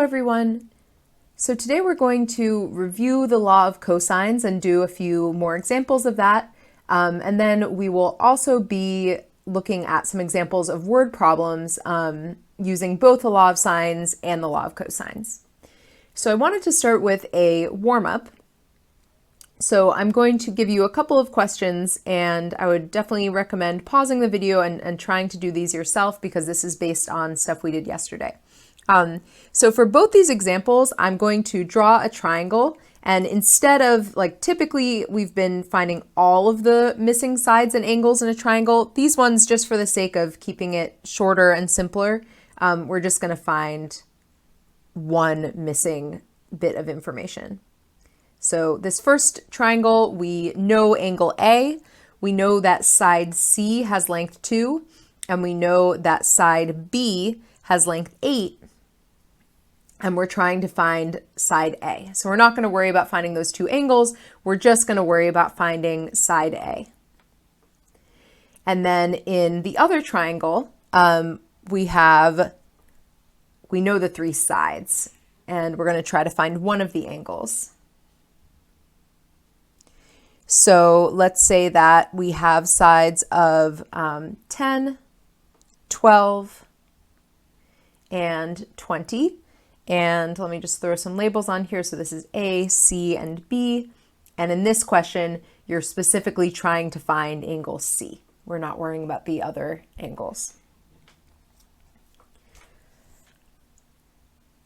everyone. So today we're going to review the law of cosines and do a few more examples of that. And then we will also be looking at some examples of word problems using both the law of sines and the law of cosines. So I wanted to start with a warm-up. So I'm going to give you a couple of questions, and I would definitely recommend pausing the video and trying to do these yourself because this is based on stuff we did yesterday. So for both these examples, I'm going to draw a triangle, and instead of typically we've been finding all of the missing sides and angles in a triangle, these ones, just for the sake of keeping it shorter and simpler, we're just going to find one missing bit of information. So this first triangle, we know angle A, we know that side C has length 2, and we know that side B has length 8, and we're trying to find side A. So we're not going to worry about finding those two angles, we're just going to worry about finding side A. And then in the other triangle, we know the three sides, and we're going to try to find one of the angles. So let's say that we have sides of 10, 12, and 20. And let me just throw some labels on here. So this is A, C, and B. And in this question, you're specifically trying to find angle C. We're not worrying about the other angles.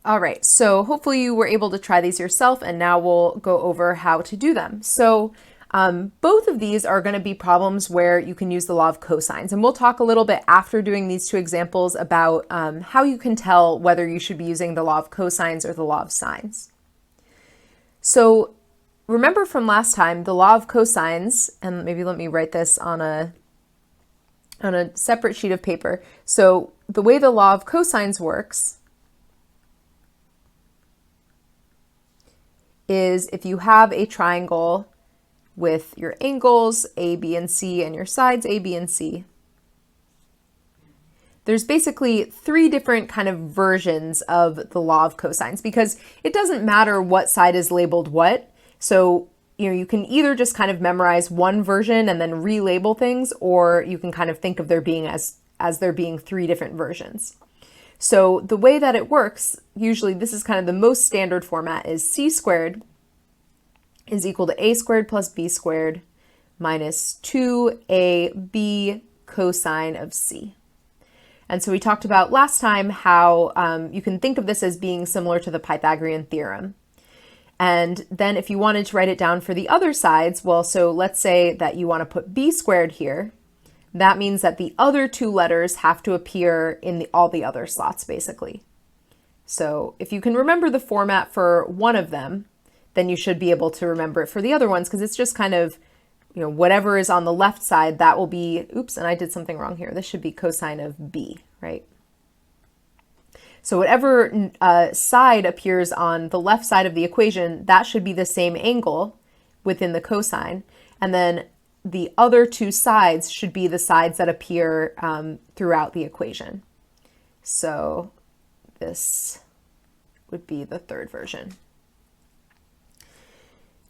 All right, so hopefully you were able to try these yourself, and now we'll go over how to do them. So both of these are going to be problems where you can use the law of cosines, and we'll talk a little bit after doing these two examples about how you can tell whether you should be using the law of cosines or the law of sines. So remember from last time, the law of cosines, and maybe let me write this on a separate sheet of paper. So the way the law of cosines works is if you have a triangle with your angles A, B, and C and your sides A, B, and C, there's basically three different kind of versions of the law of cosines because it doesn't matter what side is labeled what. So, you can either just kind of memorize one version and then relabel things, or you can kind of think of there being as there being three different versions. So the way that it works, usually this is kind of the most standard format, is C squared is equal to A squared plus B squared minus 2AB cosine of C. And so we talked about last time how you can think of this as being similar to the Pythagorean theorem. And then if you wanted to write it down for the other sides, well, so let's say that you want to put B squared here. That means that the other two letters have to appear in all the other slots, basically. So if you can remember the format for one of them, then you should be able to remember it for the other ones, because it's just kind of, whatever is on the left side, that will be, oops, and I did something wrong here. This should be cosine of B, right? So whatever side appears on the left side of the equation, that should be the same angle within the cosine. And then the other two sides should be the sides that appear throughout the equation. So this would be the third version.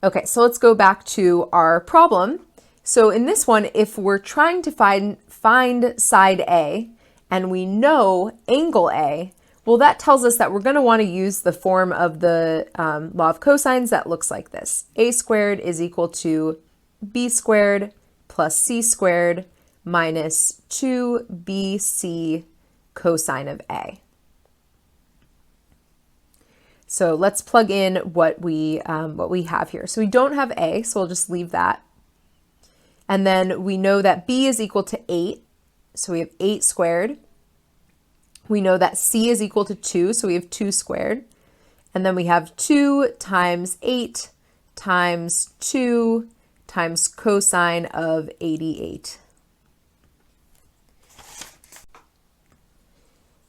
Okay, so let's go back to our problem. So in this one, if we're trying to find side A and we know angle A, well, that tells us that we're going to want to use the form of the law of cosines that looks like this. A squared is equal to B squared plus C squared minus 2BC cosine of A. So let's plug in what we have here. So we don't have A, so we'll just leave that. And then we know that B is equal to 8, so we have 8 squared. We know that C is equal to 2, so we have 2 squared. And then we have 2 times 8 times 2 times cosine of 88.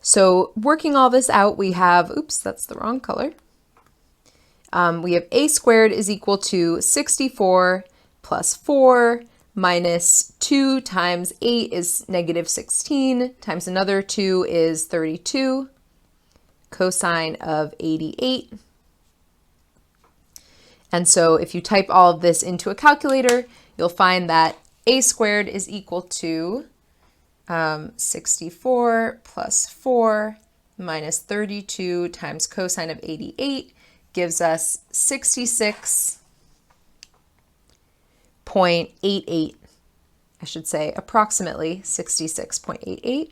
So working all this out, we have, oops, that's the wrong color. We have A squared is equal to 64 plus 4 minus 2 times 8 is negative 16 times another 2 is 32. cosine of 88. And so if you type all of this into a calculator, you'll find that a squared is equal to 64 plus 4 minus 32 times cosine of 88 gives us 66.88. I should say approximately 66.88.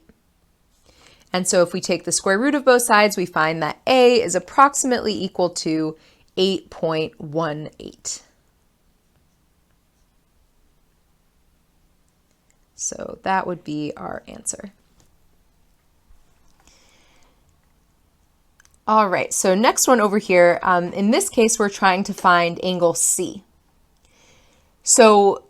And so if we take the square root of both sides, we find that a is approximately equal to 8.18. So that would be our answer. All right, so next one over here, in this case, we're trying to find angle C. So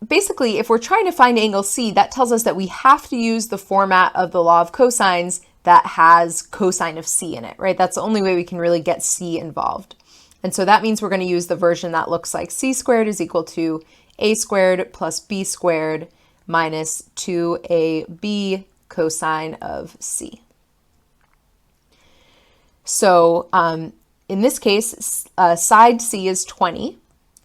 basically, if we're trying to find angle C, that tells us that we have to use the format of the law of cosines that has cosine of C in it, right? That's the only way we can really get C involved. And so that means we're going to use the version that looks like C squared is equal to A squared plus B squared minus 2AB cosine of C. So in this case, side C is 20.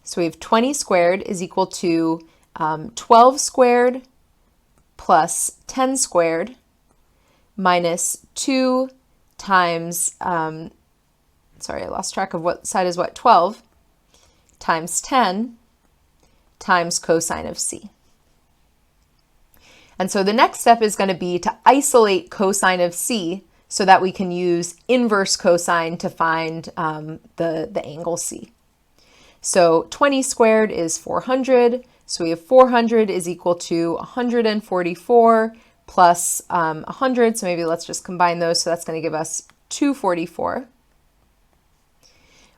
So we have 20 squared is equal to 12 squared plus 10 squared minus 2 times, sorry, I lost track of what side is what, 12 times 10 times cosine of C. And so the next step is going to be to isolate cosine of C so that we can use inverse cosine to find the angle C. So 20 squared is 400. So we have 400 is equal to 144 plus 100. So maybe let's just combine those. So that's going to give us 244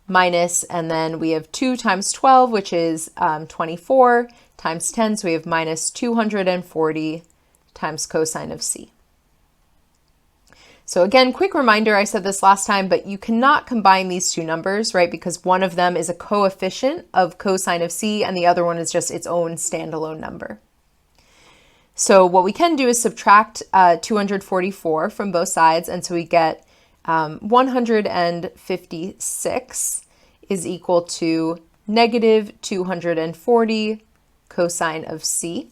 minus, and then we have 2 times 12, which is 24 times 10. So we have minus 240 times cosine of C. So again, quick reminder, I said this last time, but you cannot combine these two numbers, right? Because one of them is a coefficient of cosine of C and the other one is just its own standalone number. So what we can do is subtract 244 from both sides. And so we get 156 is equal to negative 240 cosine of C.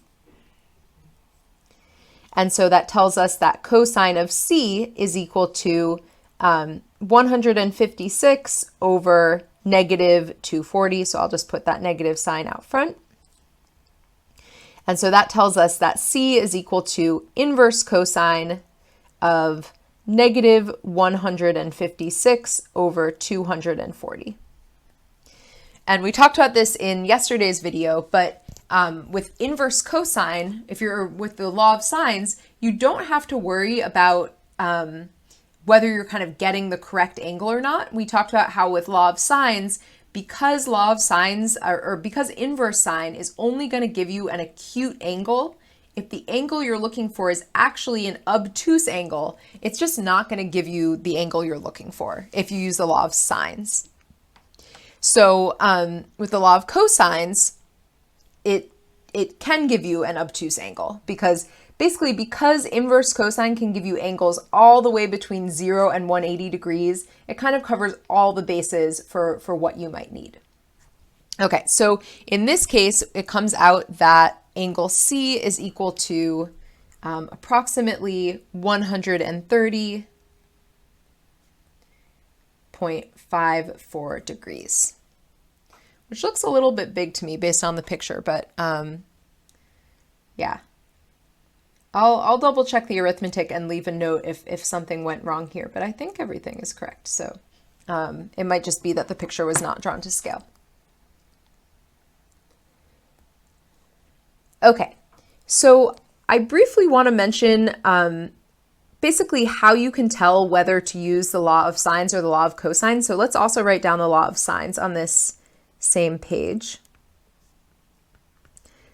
And so that tells us that cosine of C is equal to 156 over negative 240. So I'll just put that negative sign out front. And so that tells us that C is equal to inverse cosine of negative 156 over 240. And we talked about this in yesterday's video, but with inverse cosine, if you're with the law of sines, you don't have to worry about whether you're kind of getting the correct angle or not. We talked about how with law of sines, because law of sines or because inverse sine is only going to give you an acute angle, if the angle you're looking for is actually an obtuse angle, it's just not going to give you the angle you're looking for if you use the law of sines. So with the law of cosines, it can give you an obtuse angle because inverse cosine can give you angles all the way between 0 and 180 degrees, it kind of covers all the bases for what you might need. Okay, so in this case, it comes out that angle C is equal to approximately 130.54 degrees. Which looks a little bit big to me based on the picture, but yeah. I'll double check the arithmetic and leave a note if something went wrong here, but I think everything is correct. So it might just be that the picture was not drawn to scale. Okay, so I briefly want to mention basically how you can tell whether to use the law of sines or the law of cosines. So let's also write down the law of sines on this same page.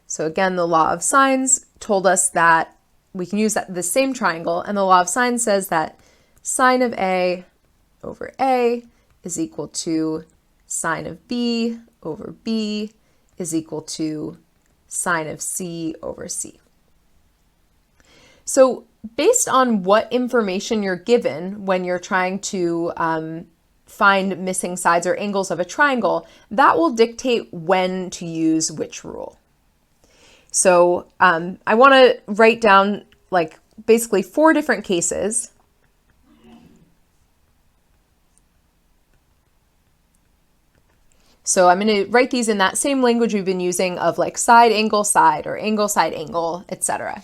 So again, the law of sines told us that we can use the same triangle, and the law of sines says that sine of A over A is equal to sine of B over B is equal to sine of C over C. So based on what information you're given when you're trying to find missing sides or angles of a triangle, that will dictate when to use which rule. So I want to write down like basically 4 different cases. So I'm going to write these in that same language we've been using of like side, side, or angle, side, angle, etc.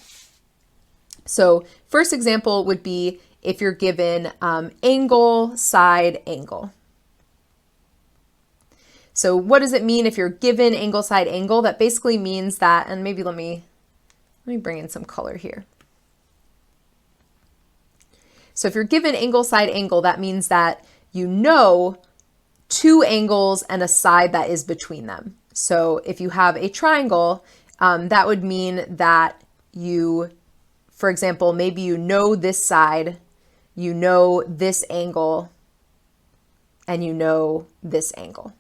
So first example would be if you're given angle, side, angle. So what does it mean if you're given angle, side, angle? That basically means that, and maybe let me bring in some color here. So if you're given angle, side, angle, that means that you know 2 angles and a side that is between them. So if you have a triangle, that would mean that you, for example, maybe you know this side, you know this angle, and you know this angle.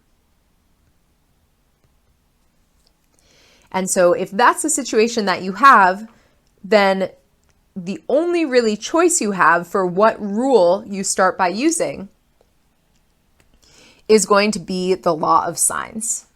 And so if that's the situation that you have, then the only really choice you have for what rule you start by using is going to be the law of sines.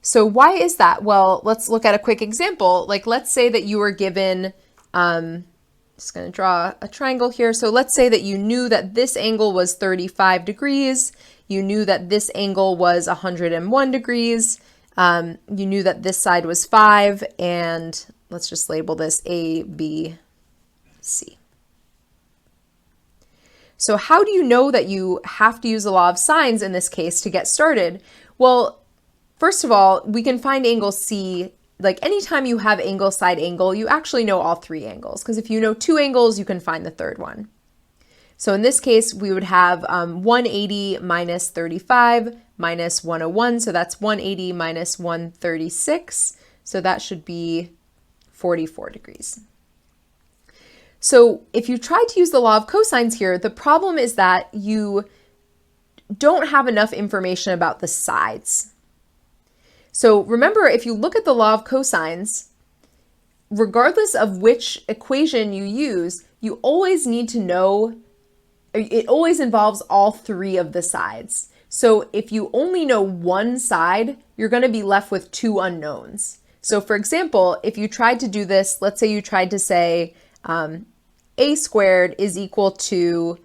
So why is that? Well, let's look at a quick example. Like let's say that you were given, just going to draw a triangle here. So let's say that you knew that this angle was 35 degrees. You knew that this angle was 101 degrees. You knew that this side was 5, and let's just label this A, B, C. So how do you know that you have to use the law of sines in this case to get started? Well, first of all, we can find angle C. Like anytime you have angle, side, angle, you actually know all 3 angles, because if you know 2 angles, you can find the third one. So in this case, we would have 180 minus 35 minus 101. So that's 180 minus 136. So that should be 44 degrees. So if you try to use the law of cosines here, the problem is that you don't have enough information about the sides. So remember, if you look at the law of cosines, regardless of which equation you use, you always need to know, it always involves all 3 of the sides. So if you only know one side, you're going to be left with 2 unknowns. So for example, if you tried to do this, let's say you tried to say a squared is equal to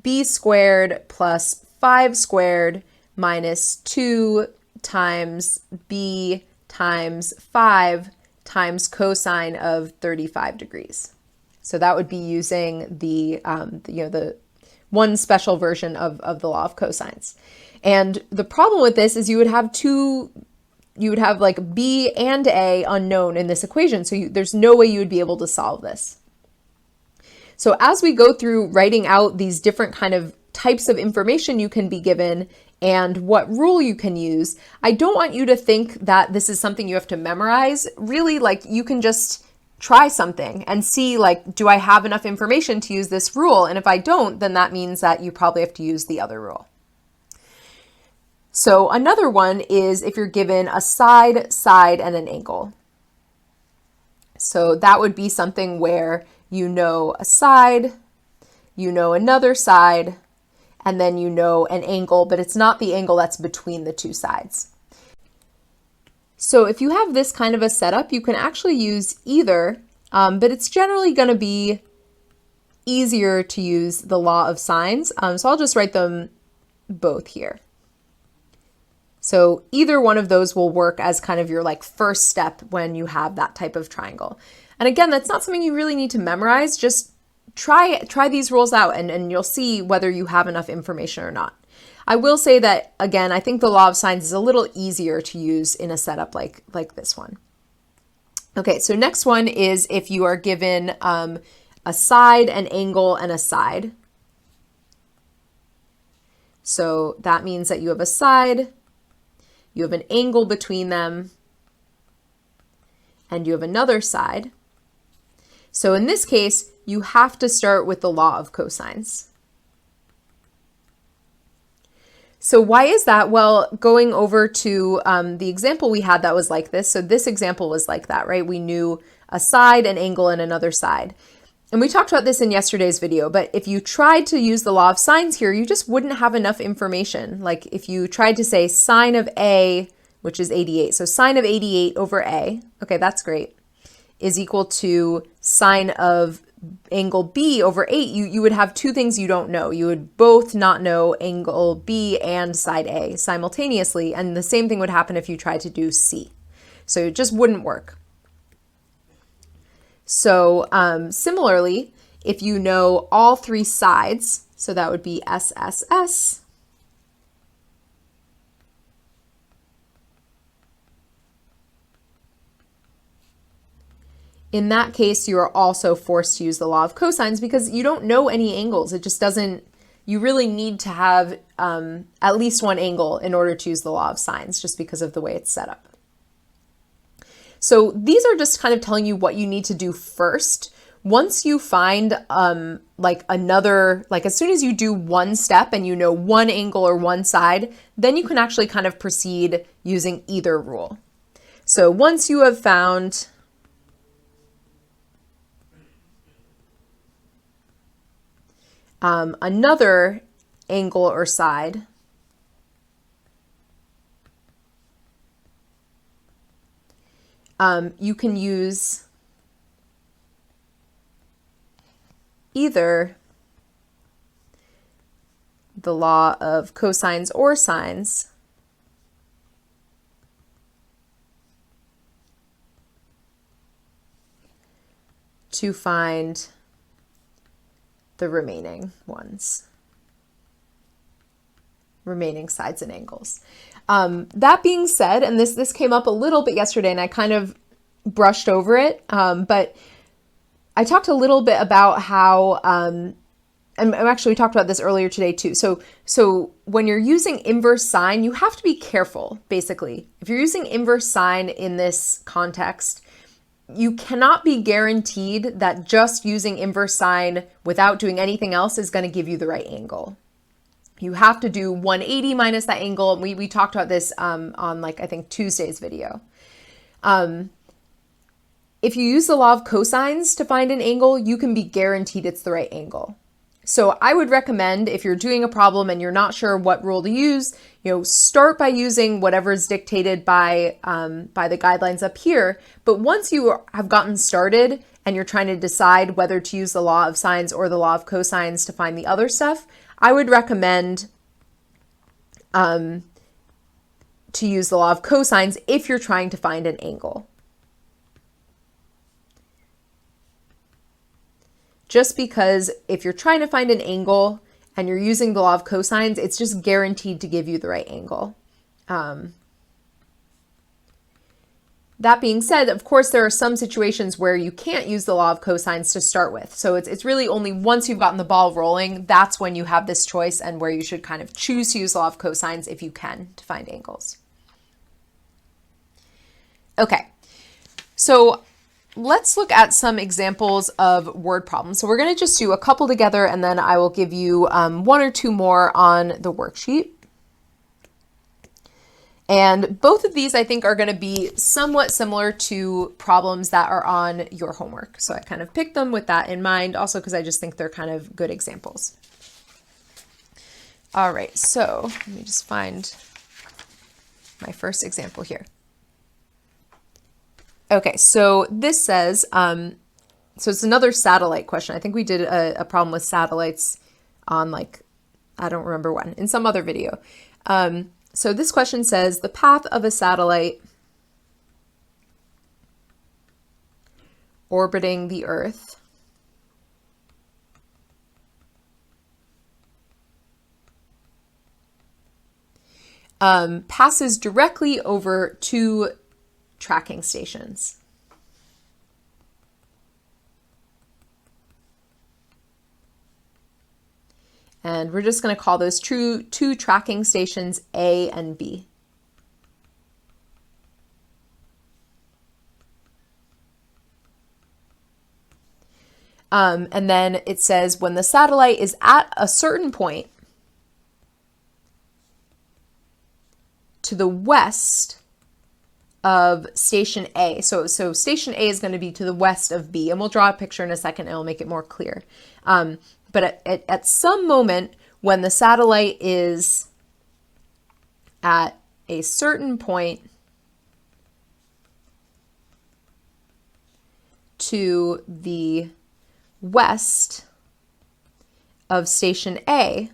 b squared plus 5 squared minus 2 times b times 5 times cosine of 35 degrees. So that would be using the one special version of the law of cosines. And the problem with this is you would have like b and a unknown in this equation. So there's no way you would be able to solve this. So as we go through writing out these different kind of types of information you can be given and what rule you can use, I don't want you to think that this is something you have to memorize. Really, like you can just try something and see, like, do I have enough information to use this rule? And if I don't, then that means that you probably have to use the other rule. So another one is if you're given a side, and an angle. So that would be something where you know a side, you know another side, and then you know an angle, but it's not the angle that's between the 2 sides. So if you have this kind of a setup, you can actually use either, but it's generally going to be easier to use the law of sines. So I'll just write them both here. So either one of those will work as kind of your like first step when you have that type of triangle. And again, that's not something you really need to memorize. Just try these rules out and you'll see whether you have enough information or not. I will say that, again, I think the law of sines is a little easier to use in a setup like this one. Okay, so next one is if you are given a side, an angle, and a side. So that means that you have a side, you have an angle between them, and you have another side. So in this case, you have to start with the law of cosines. So why is that? Well, going over to the example we had that was like this. So this example was like that, right? We knew a side, an angle, and another side. And we talked about this in yesterday's video, but if you tried to use the law of sines here, you just wouldn't have enough information. Like if you tried to say sine of A, which is 88, so sine of 88 over A, okay, that's great, is equal to sine of angle B over 8, you would have two things you don't know. You would both not know angle B and side A simultaneously, and the same thing would happen if you tried to do C. So it just wouldn't work. So similarly, if you know all three sides, so that would be SSS, in that case, you are also forced to use the law of cosines because you don't know any angles. It just doesn't, you really need to have at least one angle in order to use the law of sines just because of the way it's set up. So these are just kind of telling you what you need to do first. Once you find like another, like as soon as you do one step and you know one angle or one side, then you can actually kind of proceed using either rule. So once you have found another angle or side, you can use either the law of cosines or sines to find the remaining ones, remaining sides and angles. That being said, and this came up a little bit yesterday and I kind of brushed over it, but I talked a little bit about how, and actually we talked about this earlier today too. So when you're using inverse sine, you have to be careful, basically. If you're using inverse sine in this context, you cannot be guaranteed that just using inverse sine without doing anything else is going to give you the right angle. You have to do 180 minus that angle. And we talked about this on like, I think Tuesday's video. If you use the law of cosines to find an angle, you can be guaranteed it's the right angle. So I would recommend if you're doing a problem and you're not sure what rule to use, start by using whatever is dictated by the guidelines up here. But once you have gotten started and you're trying to decide whether to use the law of sines or the law of cosines to find the other stuff, I would recommend to use the law of cosines if you're trying to find an angle. Just because if you're trying to find an angle and you're using the law of cosines, it's just guaranteed to give you the right angle. That being said, of course, there are some situations where you can't use the law of cosines to start with. So it's really only once you've gotten the ball rolling, that's when you have this choice and where you should kind of choose to use the law of cosines if you can to find angles. Okay, so let's look at some examples of word problems. So we're going to just do a couple together and then I will give you one or two more on the worksheet. And both of these I think are going to be somewhat similar to problems that are on your homework. So I kind of picked them with that in mind, also because I just think they're kind of good examples. All right, so let me just find my first example here. Okay, so this says, so it's another satellite question. I think we did a problem with satellites on like, I don't remember when, in some other video. So this question says, the path of a satellite orbiting the Earth passes directly over two tracking stations. And we're just going to call those two tracking stations A and B. And then it says when the satellite is at a certain point, to the west of station A. So station A is going to be to the west of B, and we'll draw a picture in a second and it'll make it more clear. But at some moment when the satellite is at a certain point to the west of station A,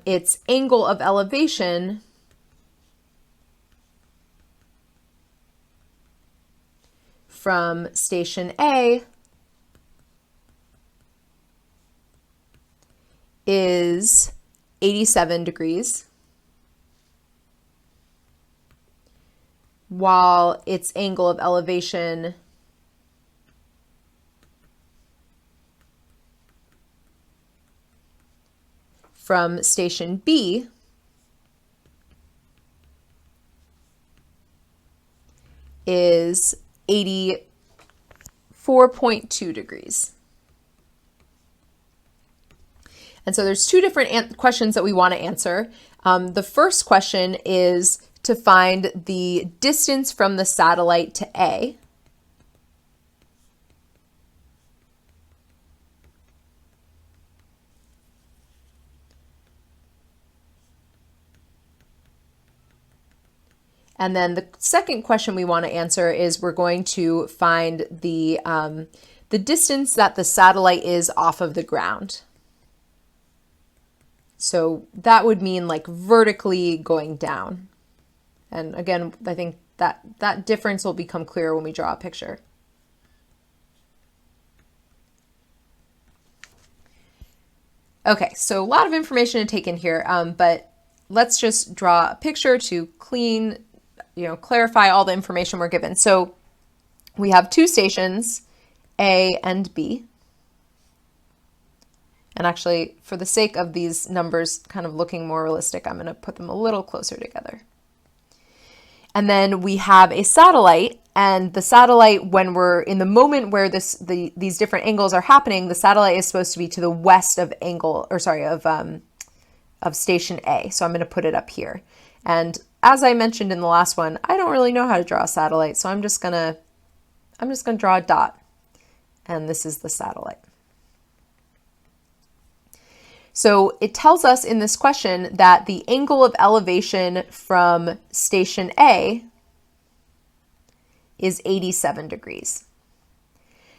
its angle of elevation from station A is 87 degrees, while its angle of elevation from station B is 84.2 degrees. And so there's two different questions that we want to answer. The first question is to find the distance from the satellite to A. And then the second question we want to answer is we're going to find the distance that the satellite is off of the ground. So that would mean like vertically going down. And again, I think that difference will become clearer when we draw a picture. Okay, so a lot of information to take in here, but let's just draw a picture to clarify all the information we're given. So we have two stations, A and B. And actually, for the sake of these numbers kind of looking more realistic, I'm going to put them a little closer together. And then we have a satellite, and the satellite, when we're in the moment where these different angles are happening, the satellite is supposed to be to the west of station A. So I'm going to put it up here. And as I mentioned in the last one, I don't really know how to draw a satellite, so I'm just gonna draw a dot, and this is the satellite. So it tells us in this question that the angle of elevation from station A is 87 degrees.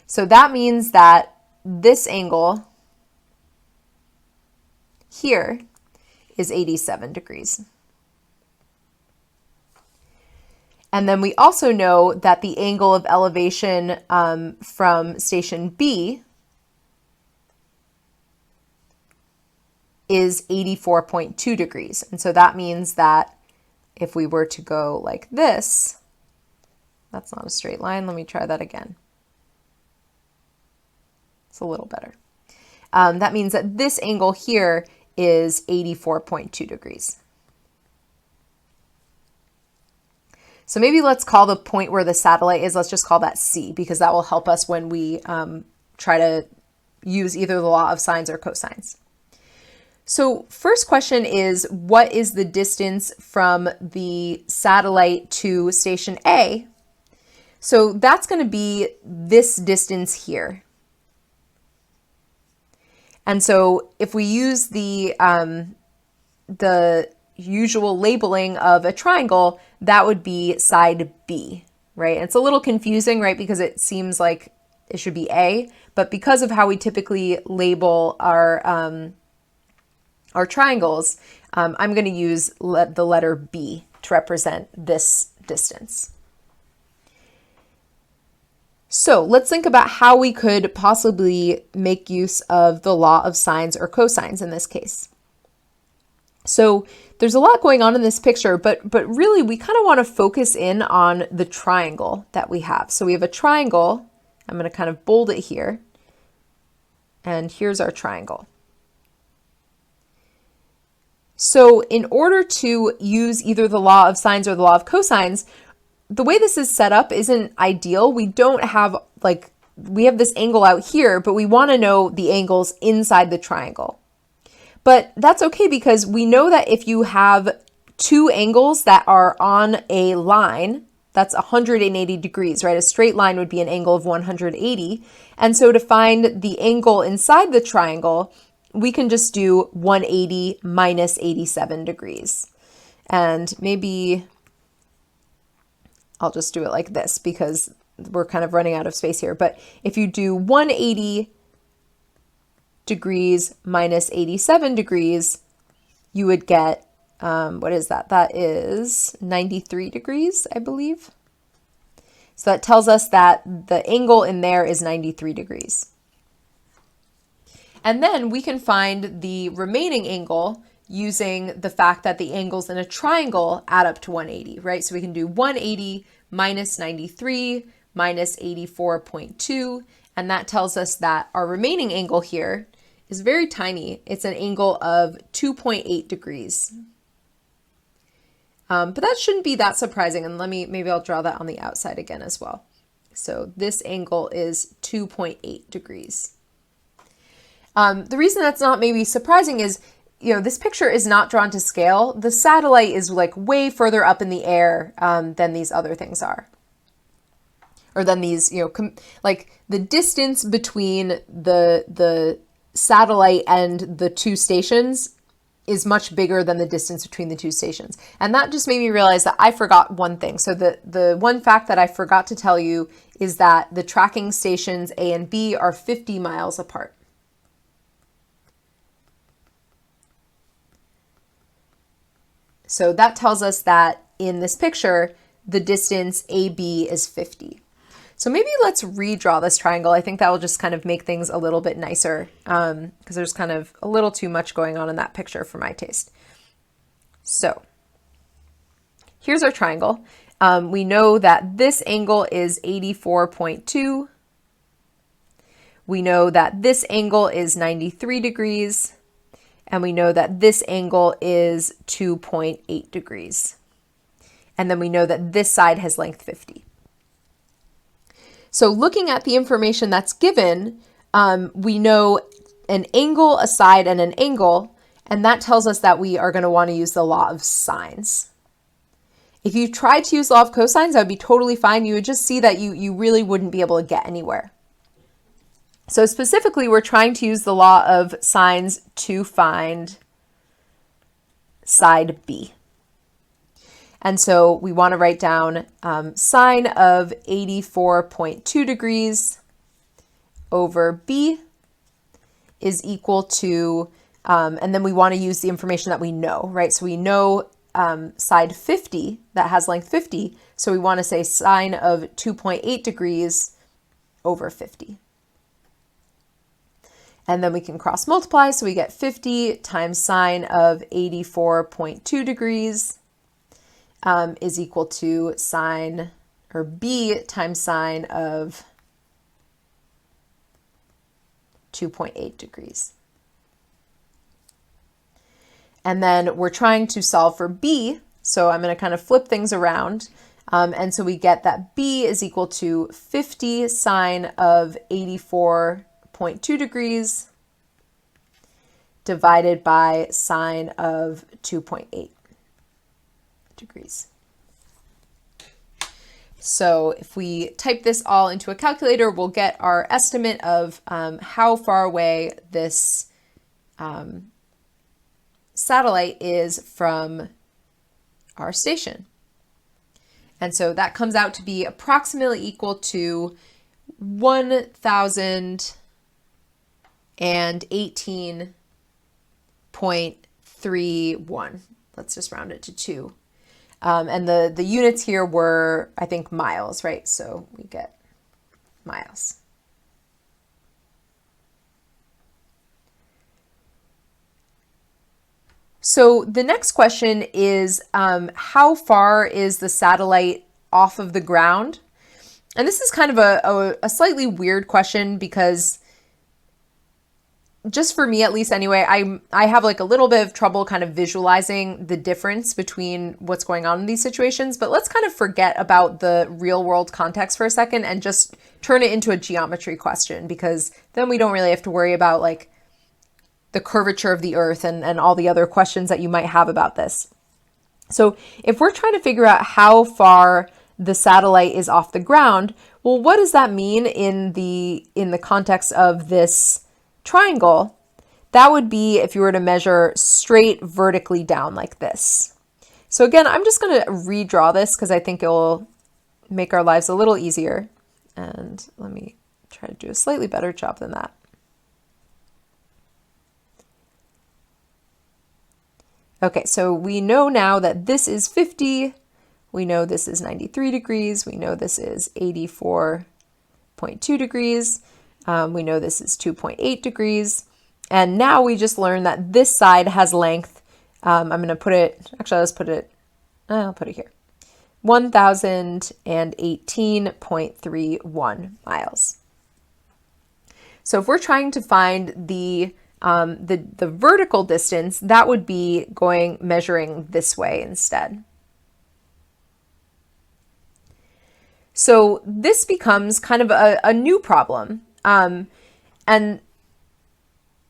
So that means that this angle here is 87 degrees. And then we also know that the angle of elevation from station B is 84.2 degrees. And so that means that if we were to go like this, that's not a straight line. Let me try that again. It's a little better. That means that this angle here is 84.2 degrees. So maybe let's call the point where the satellite is, let's just call that C, because that will help us when we try to use either the law of sines or cosines. So first question is, what is the distance from the satellite to station A? So that's going to be this distance here. And so if we use the usual labeling of a triangle, that would be side B, right? And it's a little confusing, right? Because it seems like it should be A, but because of how we typically label our triangles, I'm going to use the letter B to represent this distance. So let's think about how we could possibly make use of the law of sines or cosines in this case. So there's a lot going on in this picture, but really we kind of want to focus in on the triangle that we have. So we have a triangle. I'm going to kind of bold it here. And here's our triangle. So in order to use either the law of sines or the law of cosines, the way this is set up isn't ideal. We don't have we have this angle out here, but we want to know the angles inside the triangle. But that's okay because we know that if you have two angles that are on a line, that's 180 degrees, right? A straight line would be an angle of 180. And so to find the angle inside the triangle, we can just do 180 minus 87 degrees. And maybe I'll just do it like this because we're kind of running out of space here. But if you do 180 degrees minus 87 degrees, you would get, what is that? That is 93 degrees, I believe. So that tells us that the angle in there is 93 degrees. And then we can find the remaining angle using the fact that the angles in a triangle add up to 180, right? So we can do 180 minus 93 minus 84.2, and that tells us that our remaining angle here is very tiny. It's an angle of 2.8 degrees. But that shouldn't be that surprising. And maybe I'll draw that on the outside again as well. So this angle is 2.8 degrees. The reason that's not maybe surprising is, this picture is not drawn to scale. The satellite is like way further up in the air than these other things are. Or than these, like the distance between the satellite and the two stations is much bigger than the distance between the two stations. And that just made me realize that I forgot one thing. So the one fact that I forgot to tell you is that the tracking stations A and B are 50 miles apart. So that tells us that in this picture, the distance AB is 50. So maybe let's redraw this triangle. I think that will just kind of make things a little bit nicer because there's kind of a little too much going on in that picture for my taste. So here's our triangle. We know that this angle is 84.2. We know that this angle is 93 degrees. And we know that this angle is 2.8 degrees. And then we know that this side has length 50. So looking at the information that's given, we know an angle, a side, and an angle, and that tells us that we are going to want to use the law of sines. If you tried to use law of cosines, that would be totally fine. You would just see that you really wouldn't be able to get anywhere. So specifically, we're trying to use the law of sines to find side B. And so we want to write down sine of 84.2 degrees over B is equal to, and then we want to use the information that we know, right? So we know side 50, that has length 50, so we want to say sine of 2.8 degrees over 50. And then we can cross multiply, so we get 50 times sine of 84.2 degrees is equal to sine, or B times sine of 2.8 degrees. And then we're trying to solve for B, so I'm going to kind of flip things around. And so we get that B is equal to 50 sine of 84.2 degrees divided by sine of 2.8 degrees. So if we type this all into a calculator, we'll get our estimate of how far away this satellite is from our station. And so that comes out to be approximately equal to 1,018.31. Let's just round it to 2. And the units here were, I think, miles, right? So we get miles. So the next question is, how far is the satellite off of the ground? And this is kind of a slightly weird question because, just for me at least anyway, I have like a little bit of trouble kind of visualizing the difference between what's going on in these situations. But let's kind of forget about the real world context for a second and just turn it into a geometry question, because then we don't really have to worry about like the curvature of the Earth and all the other questions that you might have about this. So if we're trying to figure out how far the satellite is off the ground, well, what does that mean in the context of this triangle? That would be if you were to measure straight vertically down like this. So again, I'm just going to redraw this because I think it will make our lives a little easier. And let me try to do a slightly better job than that. Okay, so we know now that this is 50. We know this is 93 degrees. We know this is 84.2 degrees. We know this is 2.8 degrees. And now we just learned that this side has length. I'm going to put it, actually, I'll put it here. 1,018.31 miles. So if we're trying to find the vertical distance, that would be measuring this way instead. So this becomes kind of a new problem. And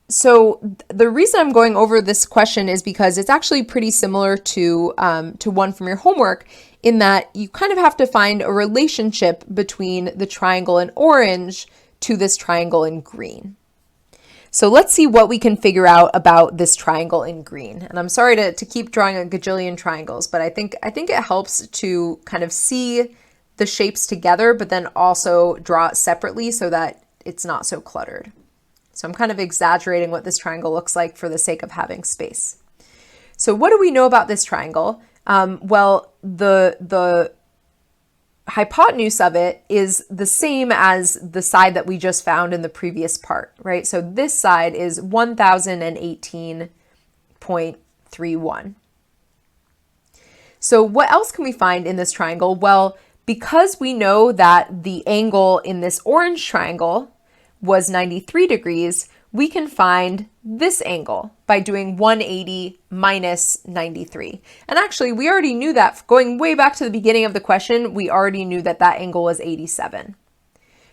so the reason I'm going over this question is because it's actually pretty similar to one from your homework, in that you kind of have to find a relationship between the triangle in orange to this triangle in green. So let's see what we can figure out about this triangle in green. And I'm sorry to keep drawing a gajillion triangles, but I think it helps to kind of see the shapes together, but then also draw it separately so that it's not so cluttered. So I'm kind of exaggerating what this triangle looks like for the sake of having space. So what do we know about this triangle? Well, the hypotenuse of it is the same as the side that we just found in the previous part, right? So this side is 1,018.31. So what else can we find in this triangle? Well, because we know that the angle in this orange triangle was 93 degrees, we can find this angle by doing 180 minus 93. And actually, we already knew that. Going way back to the beginning of the question, we already knew that that angle was 87.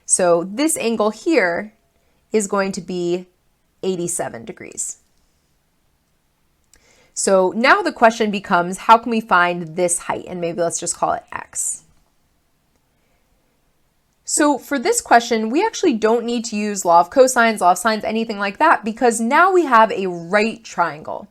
So this angle here is going to be 87 degrees. So now the question becomes, how can we find this height? And maybe let's just call it x. So for this question, we actually don't need to use law of cosines, law of sines, anything like that, because now we have a right triangle.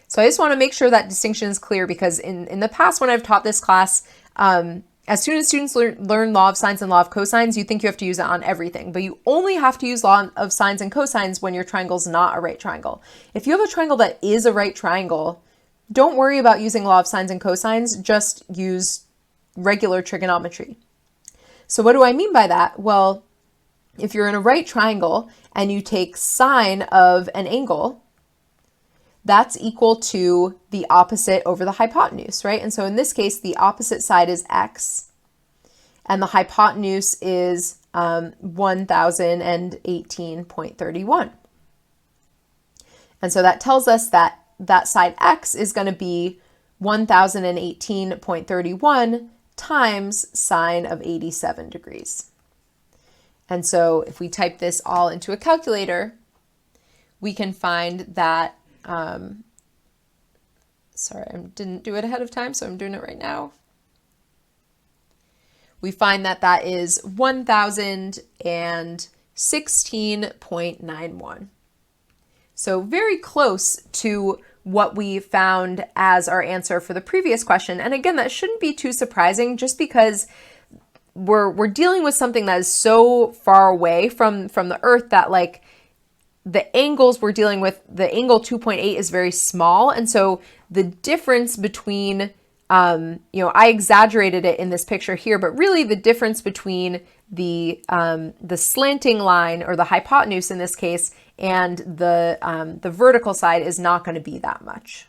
So I just want to make sure that distinction is clear, because in the past when I've taught this class, as soon as students learn law of sines and law of cosines, you think you have to use it on everything, but you only have to use law of sines and cosines when your triangle's not a right triangle. If you have a triangle that is a right triangle, don't worry about using law of sines and cosines, just use regular trigonometry. So what do I mean by that? Well, if you're in a right triangle and you take sine of an angle, that's equal to the opposite over the hypotenuse, right? And so in this case, the opposite side is x, and the hypotenuse is 1,018.31. And so that tells us that that side x is going to be 1,018.31 times sine of 87 degrees. And so if we type this all into a calculator, we can find that, sorry, I didn't do it ahead of time, so I'm doing it right now. We find that that is 1,016.91. So very close to what we found as our answer for the previous question. And again, that shouldn't be too surprising, just because we're dealing with something that is so far away from the Earth that, like, the angles we're dealing with, the angle 2.8 is very small. And so the difference between, I exaggerated it in this picture here, but really the difference between the slanting line, or the hypotenuse in this case, and the vertical side is not going to be that much.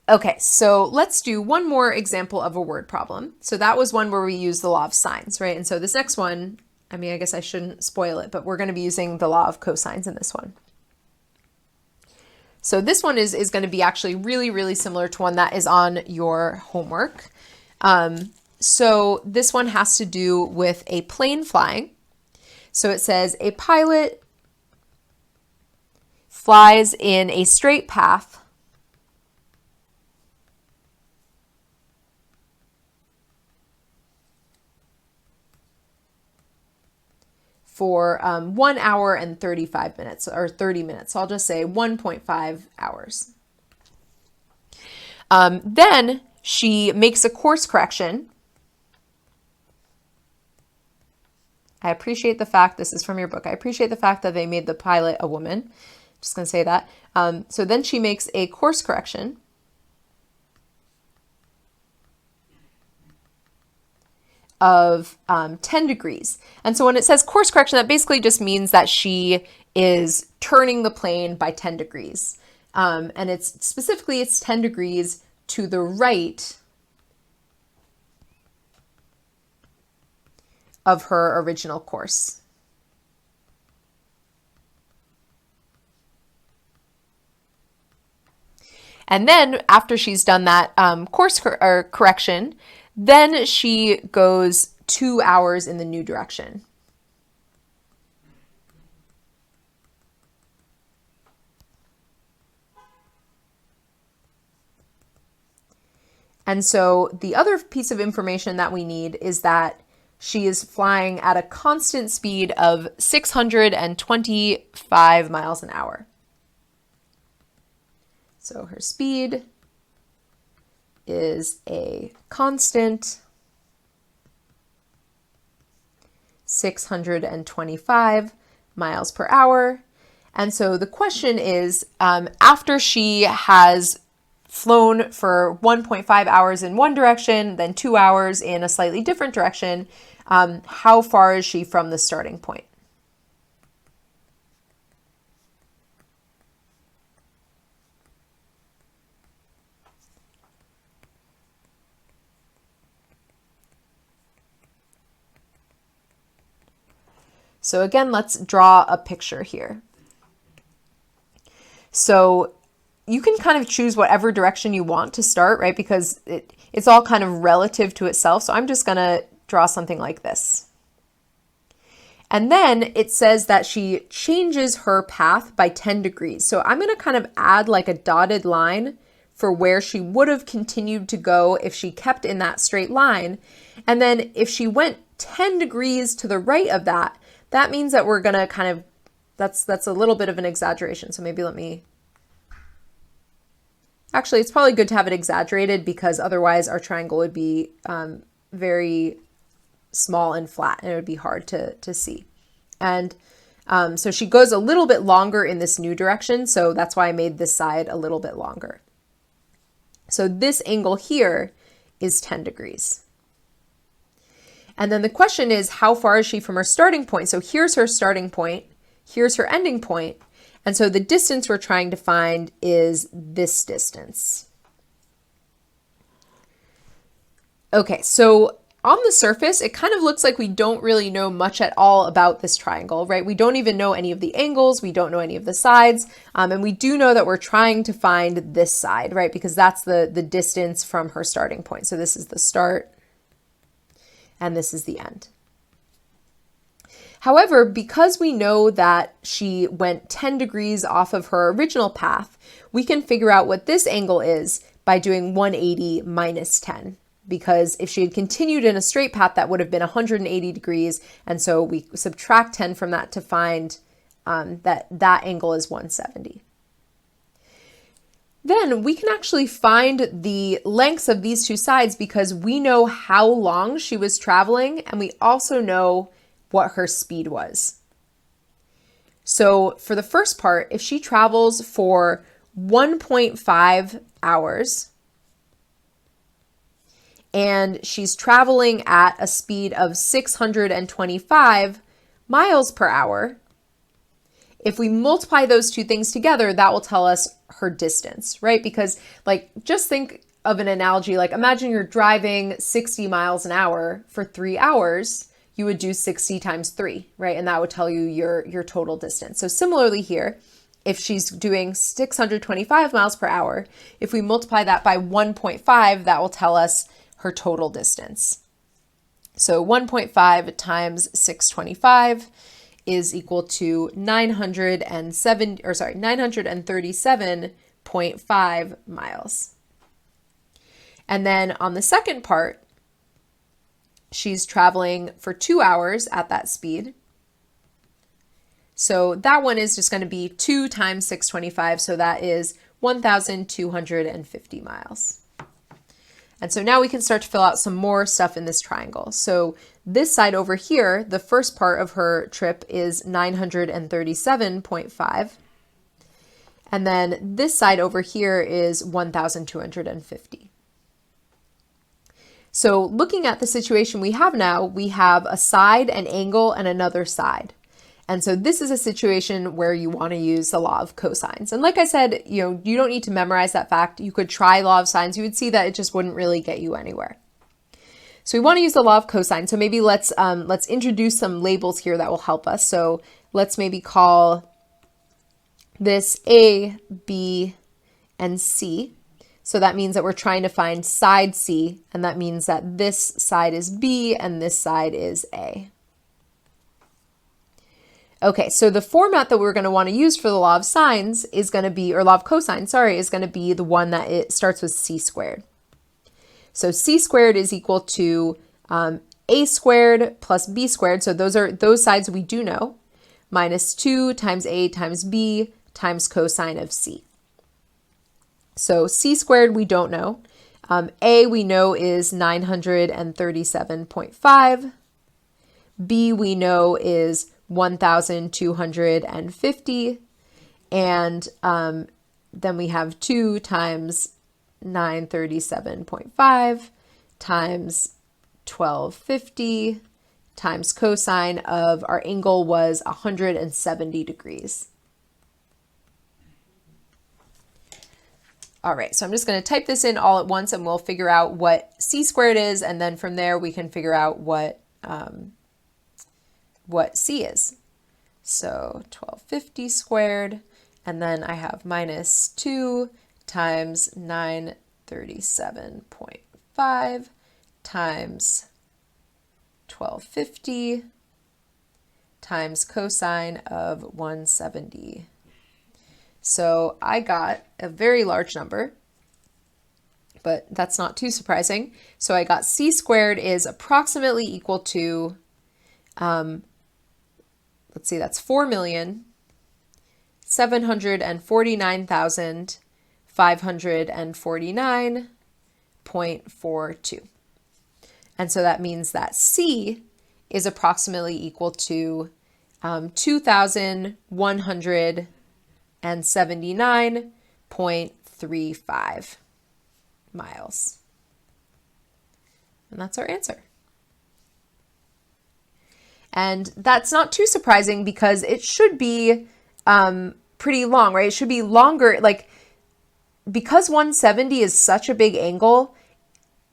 Okay, so let's do one more example of a word problem. So that was one where we used the law of sines, right? And so this next one, I mean, I guess I shouldn't spoil it, but we're going to be using the law of cosines in this one. So this one is going to be actually really, really similar to one that is on your homework. So this one has to do with a plane flying. So it says a pilot flies in a straight path for 1 hour and 35 minutes or 30 minutes. So I'll just say 1.5 hours. Then she makes a course correction. I appreciate the fact, this is from your book, I appreciate the fact that they made the pilot a woman. Just going to say that. So then she makes a course correction of 10 degrees. And so when it says course correction, that basically just means that she is turning the plane by 10 degrees. And it's 10 degrees to the right of her original course. And then after she's done that course correction, then she goes 2 hours in the new direction. And so the other piece of information that we need is that she is flying at a constant speed of 625 miles an hour. So her speed is a constant 625 miles per hour. And so the question is, after she has flown for 1.5 hours in one direction, then 2 hours in a slightly different direction, how far is she from the starting point? So again, let's draw a picture here. So you can kind of choose whatever direction you want to start, right? Because it's all kind of relative to itself. So I'm just going to draw something like this. And then it says that she changes her path by 10 degrees. So I'm going to kind of add like a dotted line for where she would have continued to go if she kept in that straight line. And then if she went 10 degrees to the right of that, that means that we're going to kind of, that's a little bit of an exaggeration. So maybe actually, it's probably good to have it exaggerated because otherwise our triangle would be very small and flat and it would be hard to see. And so she goes a little bit longer in this new direction. So that's why I made this side a little bit longer. So this angle here is 10 degrees. And then the question is, how far is she from her starting point? So here's her starting point. Here's her ending point. And so the distance we're trying to find is this distance. Okay, so on the surface, it kind of looks like we don't really know much at all about this triangle, right? We don't even know any of the angles. We don't know any of the sides. And we do know that we're trying to find this side, right? Because that's the distance from her starting point. So this is the start and this is the end. However, because we know that she went 10 degrees off of her original path, we can figure out what this angle is by doing 180 minus 10. Because if she had continued in a straight path, that would have been 180 degrees. And so we subtract 10 from that to find that angle is 170. Then we can actually find the lengths of these two sides because we know how long she was traveling and we also know what her speed was. So for the first part, if she travels for 1.5 hours and she's traveling at a speed of 625 miles per hour, if we multiply those two things together, that will tell us her distance, right? Because like, just think of an analogy, like imagine you're driving 60 miles an hour for 3 hours, you would do 60 times 3, right? And that would tell you your total distance. So similarly here, if she's doing 625 miles per hour, if we multiply that by 1.5, that will tell us her total distance. So 1.5 times 625 is equal to 937.5 miles. And then on the second part, she's traveling for 2 hours at that speed. So that one is just going to be 2 times 625. So that is 1,250 miles. And so now we can start to fill out some more stuff in this triangle. So this side over here, the first part of her trip is 937.5. And then this side over here is 1,250. So looking at the situation we have now, we have a side, an angle, and another side. And so this is a situation where you want to use the law of cosines. And like I said, you don't need to memorize that fact. You could try law of sines. You would see that it just wouldn't really get you anywhere. So we want to use the law of cosine. So maybe let's introduce some labels here that will help us. So let's maybe call this A, B, and C. So that means that we're trying to find side C, and that means that this side is B and this side is A. Okay, so the format that we're going to want to use for the law of sines is going to be, or law of cosine, sorry, is going to be the one that it starts with c squared. So c squared is equal to a squared plus b squared. So those sides we do know, minus 2 times a times b times cosine of c. So c squared we don't know. A we know is 937.5. B we know is 1,250, and then we have 2 times 937.5 times 1250 times cosine of our angle was 170 degrees. All right, so I'm just going to type this in all at once and we'll figure out what c squared is, and then from there we can figure out what c is. So 1250 squared, and then I have minus 2 times 937.5 times 1250 times cosine of 170. So I got a very large number, but that's not too surprising. So I got c squared is approximately equal to let's see, that's 4,749,549.42. And so that means that C is approximately equal to 2,179.35 miles. And that's our answer. And that's not too surprising because it should be pretty long, right? It should be longer. Like, because 170 is such a big angle,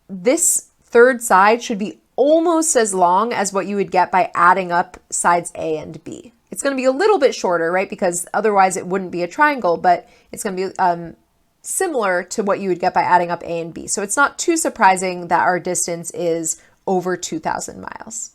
this third side should be almost as long as what you would get by adding up sides A and B. It's going to be a little bit shorter, right? Because otherwise it wouldn't be a triangle, but it's going to be similar to what you would get by adding up A and B. So it's not too surprising that our distance is over 2,000 miles.